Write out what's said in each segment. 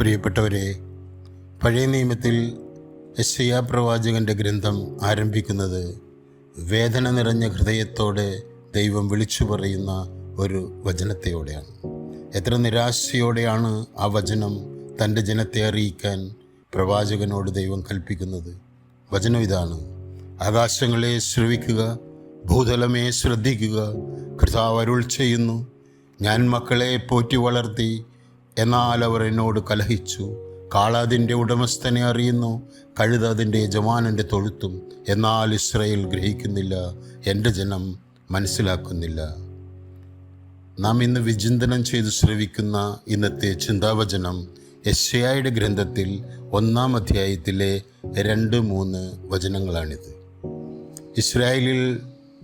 പ്രിയപ്പെട്ടവരെ, പഴയ നിയമത്തിൽ യെശയ്യാ പ്രവാചകൻ്റെ ഗ്രന്ഥം ആരംഭിക്കുന്നത് വേദന നിറഞ്ഞ ഹൃദയത്തോടെ ദൈവം വിളിച്ചു പറയുന്ന ഒരു വചനത്തെയോടെയാണ്. എത്ര നിരാശയോടെയാണ് ആ വചനം തൻ്റെ ജനത്തെ അറിയിക്കാൻ പ്രവാചകനോട് ദൈവം കൽപ്പിക്കുന്നത്. വചനം ഇതാണ്: ആകാശങ്ങളെ ശ്രവിക്കുക, ഭൂതലമേ ശ്രദ്ധിക്കുക. കർത്താവ് അരുൾ ചെയ്യുന്നു, ഞാൻ മക്കളെ പോറ്റി വളർത്തി, എന്നാൽ അവർ എന്നോട് കലഹിച്ചു. കാള അതിൻ്റെ ഉടമസ്ഥനെ അറിയുന്നു, കഴുത അതിൻ്റെ യജമാനൻ്റെ തൊഴുത്തും. എന്നാൽ ഇസ്രായേൽ ഗ്രഹിക്കുന്നില്ല, എൻ്റെ ജനം മനസ്സിലാക്കുന്നില്ല. നാം ഇന്ന് വിചിന്തനം ചെയ്ത് ശ്രവിക്കുന്ന ഇന്നത്തെ ചിന്താവചനം യെശയ്യായുടെ ഗ്രന്ഥത്തിൽ 1-ാം അധ്യായത്തിലെ 2-3 വചനങ്ങളാണിത്. ഇസ്രായേലിൽ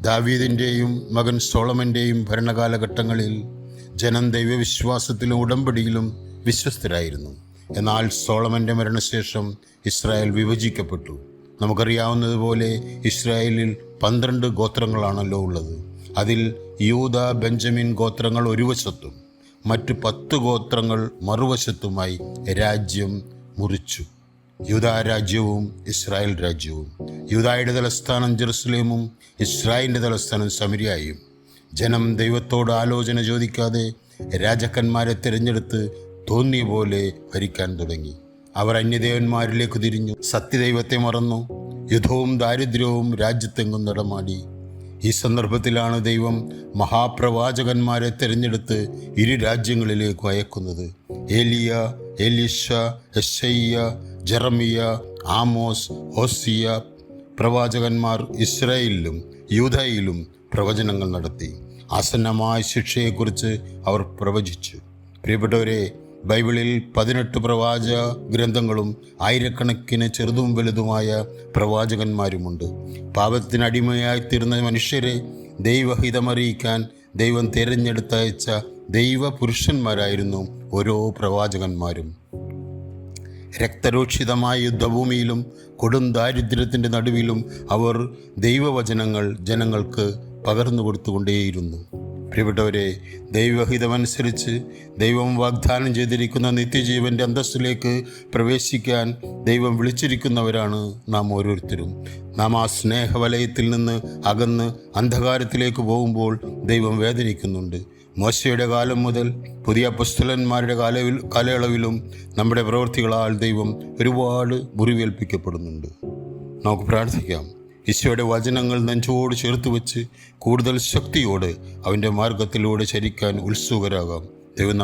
ദാവീദിൻ്റെയും മകൻ സോളമൻ്റെയും ഭരണകാലഘട്ടങ്ങളിൽ ജനം ദൈവവിശ്വാസത്തിലും ഉടമ്പടിയിലും വിശ്വസ്തരായിരുന്നു. എന്നാൽ സോളമൻ്റെ മരണശേഷം ഇസ്രായേൽ വിഭജിക്കപ്പെട്ടു. നമുക്കറിയാവുന്നതുപോലെ ഇസ്രായേലിൽ 12 ഗോത്രങ്ങളാണല്ലോ ഉള്ളത്. അതിൽ യൂദ, ബെഞ്ചമിൻ ഗോത്രങ്ങൾ ഒരു വശത്തും മറ്റു 10 ഗോത്രങ്ങൾ മറുവശത്തുമായി രാജ്യം മുറിച്ചു. യൂദാ രാജ്യവും ഇസ്രായേൽ രാജ്യവും. യൂദായുടെ തലസ്ഥാനം ജെറുസലേമും ഇസ്രായേലിൻ്റെ തലസ്ഥാനം സമരിയായും. ജനം ദൈവത്തോട് ആലോചന ചോദിക്കാതെ രാജാക്കന്മാരെ തിരഞ്ഞെടുത്ത് തോന്നിയ പോലെ ഭരിക്കാൻ തുടങ്ങി. അവർ അന്യദേവന്മാരിലേക്ക് തിരിഞ്ഞു, സത്യദൈവത്തെ മറന്നു. യുദ്ധവും ദാരിദ്ര്യവും രാജ്യത്തെങ്ങും നടമാടി. ഈ സന്ദർഭത്തിലാണ് ദൈവം മഹാപ്രവാചകന്മാരെ തിരഞ്ഞെടുത്ത് ഇരു രാജ്യങ്ങളിലേക്ക് അയക്കുന്നത്. ഏലിയ, എലീശ, യെശയ്യ, ജെറമിയ, ആമോസ്, ഹോസിയ പ്രവാചകന്മാർ ഇസ്രായേലിലും യൂദയിലും പ്രവചനങ്ങൾ നടത്തി. ആസന്നമായ ശിക്ഷയെക്കുറിച്ച് അവർ പ്രവചിച്ചു. പ്രിയപ്പെട്ടവരെ, ബൈബിളിൽ 18 പ്രവാചക ഗ്രന്ഥങ്ങളും ആയിരക്കണക്കിന് ചെറുതും വലുതുമായ പ്രവാചകന്മാരുമുണ്ട്. പാപത്തിനടിമയായിത്തീർന്ന മനുഷ്യരെ ദൈവഹിതമറിയിക്കാൻ ദൈവം തിരഞ്ഞെടുത്തയച്ച ദൈവപുരുഷന്മാരായിരുന്നു ഓരോ പ്രവാചകന്മാരും. രക്തരൂക്ഷിതമായ യുദ്ധഭൂമിയിലും കൊടും ദാരിദ്ര്യത്തിൻ്റെ നടുവിലും അവർ ദൈവവചനങ്ങൾ ജനങ്ങൾക്ക് പകർന്നു കൊടുത്തുകൊണ്ടേയിരുന്നു. പ്രിയപ്പെട്ടവരെ, ദൈവഹിതമനുസരിച്ച് ദൈവം വാഗ്ദാനം ചെയ്തിരിക്കുന്ന നിത്യജീവൻ്റെ അന്തസ്സിലേക്ക് പ്രവേശിക്കാൻ ദൈവം വിളിച്ചിരിക്കുന്നവരാണ് നാം ഓരോരുത്തരും. നാം ആ സ്നേഹവലയത്തിൽ നിന്ന് അകന്ന് അന്ധകാരത്തിലേക്ക് പോകുമ്പോൾ ദൈവം വേദനിക്കുന്നുണ്ട്. മോശയുടെ കാലം മുതൽ പുതിയ അപ്പോസ്തലന്മാരുടെ കാലയളവിലും നമ്മുടെ പ്രവൃത്തികളാൽ ദൈവം ഒരുപാട് മുറിവേൽപ്പിക്കപ്പെടുന്നുണ്ട്. നമുക്ക് പ്രാർത്ഥിക്കാം. ഈശോയുടെ വചനങ്ങൾ നെഞ്ചോട് ചേർത്ത് വെച്ച് കൂടുതൽ ശക്തിയോടെ അവൻ്റെ മാർഗത്തിലൂടെ ചരിക്കാൻ ഉത്സുകരാകാം. ദൈവം